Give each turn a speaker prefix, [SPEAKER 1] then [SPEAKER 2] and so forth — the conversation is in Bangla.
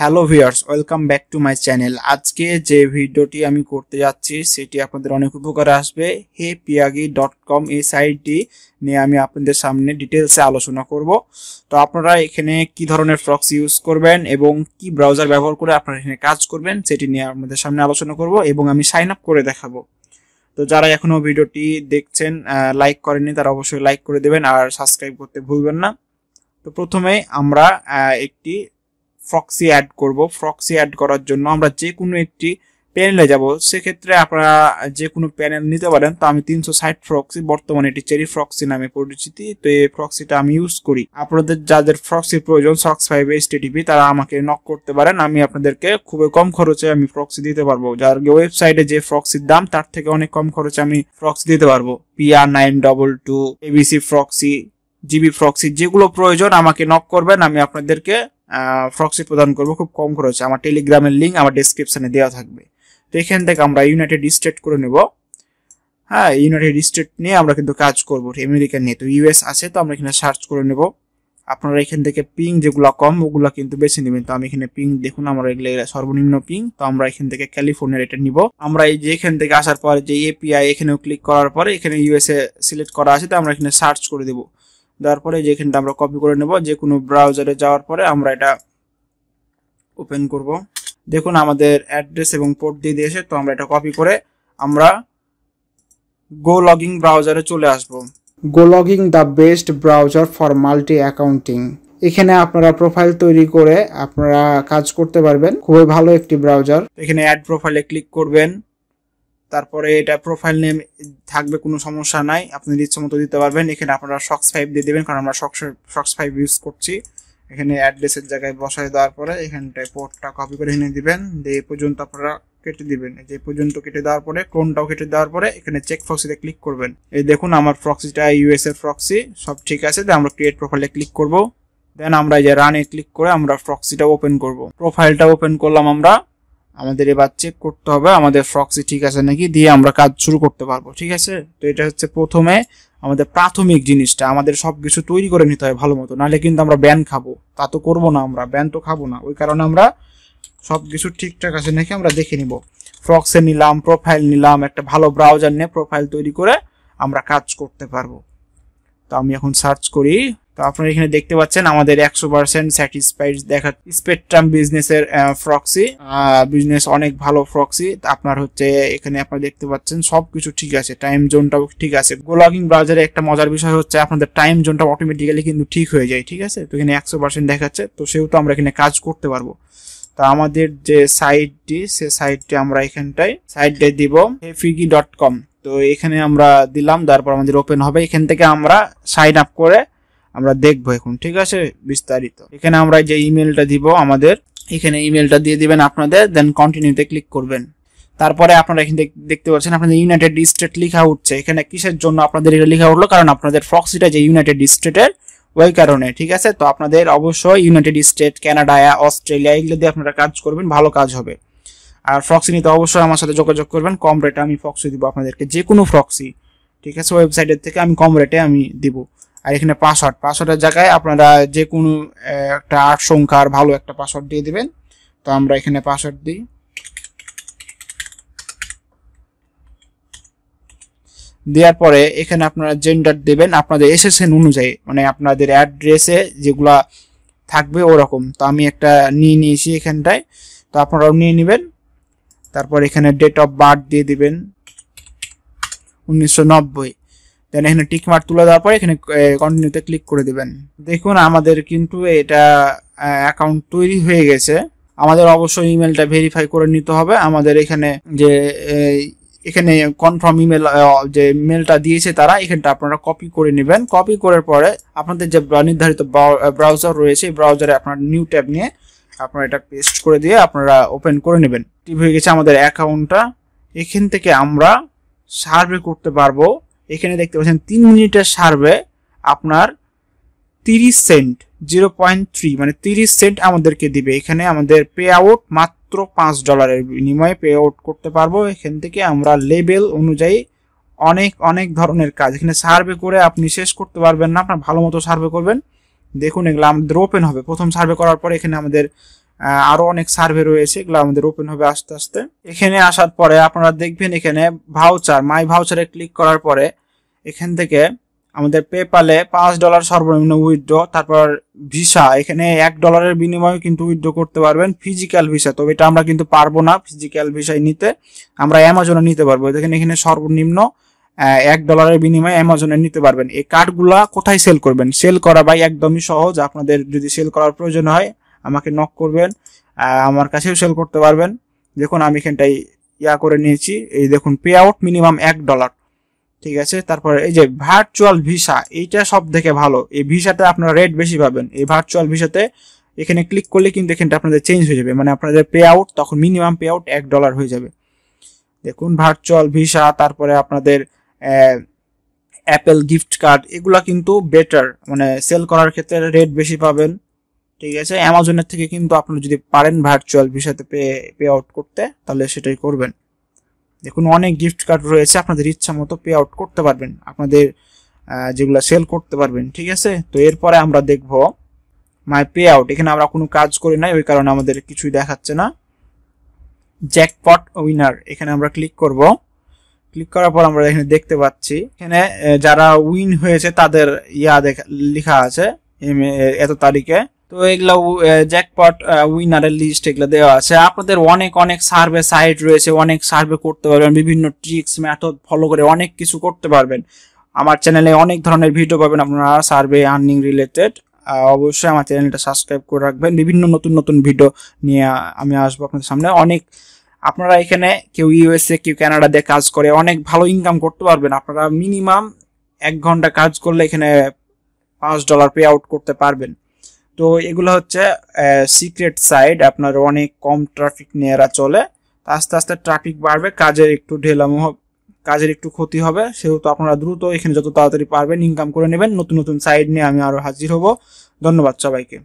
[SPEAKER 1] Hello viewers, welcome back to my channel. আজকে যে ভিডিওটি আমি করতে যাচ্ছি সেটি আপনাদের অনেক উপকারে আসবে। heypiyagi.com এই সাইটটি নিয়ে আমি আপনাদের সামনে ডিটেলসে আলোচনা করব। তো আপনারা এখানে কি ধরনের প্রক্সি ইউজ করবেন এবং কি ব্রাউজার ব্যবহার করে আপনারা এখানে কাজ করবেন সেটি নিয়ে আপনাদের সামনে আলোচনা করব এবং আমি সাইন আপ করে দেখাবো। তো যারা এখনো ভিডিওটি দেখছেন লাইক করেননি তারা অবশ্যই লাইক করে দেবেন আর সাবস্ক্রাইব করতে ভুলবেন না। তো প্রথমে আমরা একটি প্রক্সি অ্যাড করব। প্রক্সি অ্যাড করার জন্য আমরা যে কোনো একটি প্যানেলে যাব। সেক্ষেত্রে আপনারা যে কোনো প্যানেল নিতে পারেন। তো আমি 360 প্রক্সি, বর্তমানে এটি চেরি প্রক্সি নামে পরিচিত। তো এই প্রক্সিটা আমি ইউজ করি। আপনাদের যাদের প্রক্সির প্রয়োজন SOX5 HTTP তারা আমাকে নক করতে পারেন। আমি আপনাদেরকে খুবই কম খরচে আমি প্রক্সি দিতে পারবো। যার ওয়েবসাইটে যে প্রক্সির দাম তার থেকে অনেক কম খরচে আমি প্রক্সি দিতে পারবো। PR922, ABC proxy, GB proxy, যেগুলো প্রয়োজন আমাকে নক করবেন। আমি আপনাদেরকে প্রক্সি প্রদান করব খুব কম খরচে। আমার টেলিগ্রামের লিঙ্ক আমার ডেসক্রিপশনে দেওয়া থাকবে। তো এখান থেকে আমরা ইউনাইটেড স্টেট করে নেব। হ্যাঁ, ইউনাইটেড স্টেট নিয়ে আমরা কিন্তু কাজ করবো। আমেরিকা নিয়ে তো ইউএস আছে, তো আমরা এখানে সার্চ করে নেব। আপনারা এখান থেকে পিং যেগুলো কম ওগুলো কিন্তু বেছে নেবেন। তো আমি এখানে পিং দেখুন আমার এগুলো সর্বনিম্ন পিং। তো আমরা এখান থেকে ক্যালিফোর্নিয়ার এটা নিব। আমরা এই যে এখান থেকে আসার পরে যে এপিআই এখানেও ক্লিক করার পরে এখানে ইউএসএ সিলেক্ট করা আছে, তো আমরা এখানে সার্চ করে দেবো। দেওয়ার পরে যেখানটা আমরা কপি করে নেব। যে কোনো ব্রাউজারে যাওয়ার পরে আমরা এটা ওপেন করব। দেখুন আমাদের অ্যাড্রেস এবং পোর্ট দিয়ে দিয়েছে। তো আমরা এটা কপি করে আমরা গো লগিং ব্রাউজারে চলে আসব। GoLogin the best browser for multi accounting. এখানে আপনারা প্রোফাইল তৈরি করে আপনারা কাজ করতে পারবেন। খুবই ভালো একটি ব্রাউজার। এখানে অ্যাড প্রোফাইলে ক্লিক করবেন। তারপরে এটা প্রোফাইল নেম থাকবে, কোনো সমস্যা নাই, আপনি ইচ্ছে মতো দিতে পারবেন। এখানে আপনারা SOX5 দিয়ে দেবেন, কারণ আমরা SOX5 ইউজ করছি। এখানে অ্যাড্রেসের জায়গায় বসায় দেওয়ার পরে এখানটায় পোর্টটা কপি করে এনে দিবেন। এই পর্যন্ত আপনারা কেটে দিবেন। যে পর্যন্ত কেটে দেওয়ার পরে ক্লোনটাও কেটে দেওয়ার পরে এখানে চেক প্রক্সিতে ক্লিক করবেন। এই দেখুন আমার প্রক্সিটা ইউএস এর প্রক্সি, সব ঠিক আছে। আমরা ক্রিয়েট প্রোফাইলে ক্লিক করব। দেন আমরা এই যে রানে ক্লিক করে আমরা প্রক্সিটা ওপেন করব। প্রোফাইলটা ওপেন করলাম আমরা। আমাদের এবার চেক করতে হবে আমাদের প্রক্সি ঠিক আছে নাকি, দিয়ে আমরা কাজ শুরু করতে পারবো। ঠিক আছে, তো এটা হচ্ছে প্রথমে আমাদের প্রাথমিক জিনিসটা। আমাদের সবকিছু তৈরি করে নিতে হয় ভালো মতো, নাহলে কিন্তু আমরা ব্যান খাবো। তা তো করবো না, আমরা ব্যান তো খাবো না। ওই কারণে আমরা সবকিছু ঠিকঠাক আছে নাকি আমরা দেখে নিব। প্রক্সি নিলাম, প্রোফাইল নিলাম, একটা ভালো ব্রাউজার নিয়ে প্রোফাইল তৈরি করে আমরা কাজ করতে পারবো। তো আমি এখন সার্চ করি। তো আপনারা এখানে দেখতে পাচ্ছেন আমাদের 100% স্যাটিসফাইড দেখা স্পেকট্রাম বিজনেসের প্রক্সি। বিজনেস অনেক ভালো প্রক্সি। আপনার হচ্ছে এখানে আপনারা দেখতে পাচ্ছেন সবকিছু ঠিক আছে, টাইম জোনটাও ঠিক আছে। গো লগিং ব্রাউজারে একটা মজার বিষয় হচ্ছে আপনাদের টাইম জোনটা অটোমেটিক্যালি কিন্তু ঠিক হয়ে যায়। ঠিক আছে, তো এখানে 100% দেখাচ্ছে, তো সেহেতু আমরা এখানে কাজ করতে পারবো। তো আমাদের যে সাইটটি সে সাইটটি আমরা এখানটায় সাইটে দিব heypiyagi.com। তো এখানে আমরা দিলাম, তারপর আমাদের ওপেন হবে। এখান থেকে আমরা সাইন আপ করে আমরা দেখবো এখন। ঠিক আছে, বিস্তারিত এখানে আমরা যে ইমেলটা দিব আমাদের, এখানে ইমেলটা দিয়ে দিবেন আপনাদের। দেন কন্টিনিউতে ক্লিক করবেন। তারপরে আপনারা এখানে দেখতে পাচ্ছেন আপনাদের ইউনাইটেড স্টেট লেখা উঠছে। এখানে কিসের জন্য আপনাদের এটা লেখা উঠলো, কারণ আপনাদের প্রক্সিটা যে ইউনাইটেড স্টেটের, ওই কারণে। ঠিক আছে, তো আপনাদের অবশ্যই ইউনাইটেড স্টেট, কানাডা, অস্ট্রেলিয়া এগুলো দিয়ে আপনারা কাজ করবেন, ভালো কাজ হবে। আর প্রক্সি নিতে অবশ্যই আমার সাথে যোগাযোগ করবেন। কম রেটে আমি প্রক্সি দিব আপনাদেরকে, যে কোনো প্রক্সি। ঠিক আছে, ওয়েবসাইটের থেকে আমি কম রেটে আমি দিব। আর এখানে পাসওয়ার্ডের জায়গায় আপনারা যে কোনো একটা 8 সংখ্যার ভালো একটা পাসওয়ার্ড দিয়ে দিবেন। তো আমরা এখানে পাসওয়ার্ড দিই। দেওয়ার পরে এখানে আপনারা জেন্ডার দেবেন আপনাদের SSN অনুযায়ী, মানে আপনাদের অ্যাড্রেসে যেগুলা থাকবে ওরকম। তো আমি একটা নিয়ে নিয়েছি এখানটায়, তো আপনারাও নিয়ে নেবেন। তারপর এখানে ডেট অফ বার্থ দিয়ে দিবেন 1990। দেন এখানে টিক মার্ক তুলে দেওয়ার পরে এখানে কন্টিনিউতে ক্লিক করে দিবেন। দেখুন আমাদের কিন্তু এটা অ্যাকাউন্ট তৈরি হয়ে গেছে। আমাদের অবশ্যই ইমেলটা ভেরিফাই করে নিতে হবে। আমাদের এখানে যে এখানে কনফার্ম ইমেল যে মেলটা দিয়েছে তারা, এখানটা আপনারা কপি করে নেবেন। কপি করার পরে আপনাদের যে নির্ধারিত ব্রাউজার রয়েছে এই ব্রাউজারে আপনার নিউ ট্যাব নিয়ে আপনারা এটা পেস্ট করে দিয়ে আপনারা ওপেন করে নেবেন। টিপ হয়ে গেছে আমাদের অ্যাকাউন্টটা। এখান থেকে আমরা সার্ভে করতে পারবো। এখানে দেখতে পাচ্ছেন 3 মিনিটের সার্ভে আপনার 30 সেন্ট 0.3 মানে 30 সেন্ট আমাদেরকে দিবে। এখানে আমাদের পে আউট মাত্র $5 বিনিময়ে পে আউট করতে পারবো। এখান থেকে আমরা লেভেল অনুযায়ী অনেক ধরনের কাজ এখানে সার্ভে করে আপনি শেষ করতে পারবেন না। আপনার ভালো মতো সার্ভে করবেন। দেখুন এগুলো আমাদের ওপেন হবে। প্রথম সার্ভে করার পরে এখানে আমাদের আরো অনেক সার্ভে রয়েছে, এগুলো আমাদের ওপেন হবে আস্তে আস্তে। এখানে আসার পরে আপনারা দেখবেন এখানে ভাউচার, মাই ভাউচারে ক্লিক করার পরে এখান থেকে আমাদের পেপালে $5 সর্বনিম্ন উইথড্র, তারপর ভিসা এখানে $1 বিনিময়ে কিন্তু উইথড্র করতে পারবেন ফিজিক্যাল ভিসা। তবে এটা আমরা কিন্তু পারবো না ফিজিক্যাল ভিসায় নিতে, আমরা অ্যামাজনে নিতে পারবো। দেখেন এখানে সর্বনিম্ন $1 বিনিময়ে অ্যামাজনে নিতে পারবেন। এই কার্ডগুলা কোথায় সেল করবেন? সেল করা ভাই একদমই সহজ। আপনাদের যদি সেল করার প্রয়োজন হয় আমাকে নক করবেন, আমার কাছেও সেল করতে পারবেন। দেখুন আমি এখানটাই করে নিয়েছি, এই দেখুন পে আউট মিনিমাম $1, ঠিক আছে। তারপর এই যে ভার্চুয়াল ভিসা, এইটা সব থেকে ভালো। এই ভিসাতে আপনারা রেট বেশি পাবেন। এই ভার্চুয়াল ভিসাতে এখানে ক্লিক করলে কিন্তু এখানটা আপনাদের চেঞ্জ হয়ে যাবে, মানে আপনাদের পে আউট তখন মিনিমাম পে আউট $1 হয়ে যাবে। দেখুন ভার্চুয়াল ভিসা, তারপরে আপনাদের অ্যাপেল গিফট কার্ড, এগুলা কিন্তু বেটার, মানে সেল করার ক্ষেত্রে রেট বেশি পাবেন, ঠিক আছে। অ্যামাজনের থেকে কিন্তু আপনারা যদি পারেন ভার্চুয়াল ভিসাতে পে আউট করতে তাহলে সেটাই করবেন। দেখুন অনেক গিফট কার্ড রয়েছে, আপনাদের ইচ্ছা মতো পে আউট করতে পারবেন, আপনাদের যেগুলো সেল করতে পারবেন, ঠিক আছে। তো এরপরে আমরা দেখব মাই পে আউট। এখানে আমরা কোনো কাজ করি নাই, ওই কারণে আমাদের কিছুই দেখাচ্ছে না। জ্যাকপট উইনার, এখানে আমরা ক্লিক করব। ক্লিক করার পর আমরা এখানে দেখতে পাচ্ছি এখানে যারা উইন হয়েছে তাদের লেখা আছে এত তারিখে। তো এগুলা জ্যাকপট উইনারের লিস্ট এগুলো দেওয়া আছে। আপনাদের অনেক অনেক সার্ভে সাইট রয়েছে, অনেক সার্ভে করতে পারবেন, বিভিন্ন ট্রিক্স মেথড ফলো করে অনেক কিছু করতে পারবেন। আমার চ্যানেলে অনেক ধরনের ভিডিও পাবেন আপনারা সার্ভে আর্নিং রিলেটেড। অবশ্যই আমার চ্যানেলটা সাবস্ক্রাইব করে রাখবেন, বিভিন্ন নতুন নতুন ভিডিও নিয়ে আমি আসবো আপনাদের সামনে। অনেক আপনারা এখানে কেউ ইউএসএ কেউ কানাডাতে কাজ করে অনেক ভালো ইনকাম করতে পারবেন। আপনারা মিনিমাম 1 ঘন্টা কাজ করলে এখানে $5 পে আউট করতে পারবেন। তো এগুলো হচ্ছে সিক্রেট সাইট, আপনার অনেক কম ট্রাফিক নিয়ে এরা চলে। আস্তে আস্তে ট্রাফিক বাড়বে, কাজের একটু ঢেলামো হবে, কাজের একটু ক্ষতি হবে, সেহেতু আপনারা দ্রুত এখানে যত তাড়াতাড়ি পারবেন ইনকাম করে নেবেন। নতুন নতুন সাইট নিয়ে আমি আরো হাজির হব। ধন্যবাদ সবাইকে।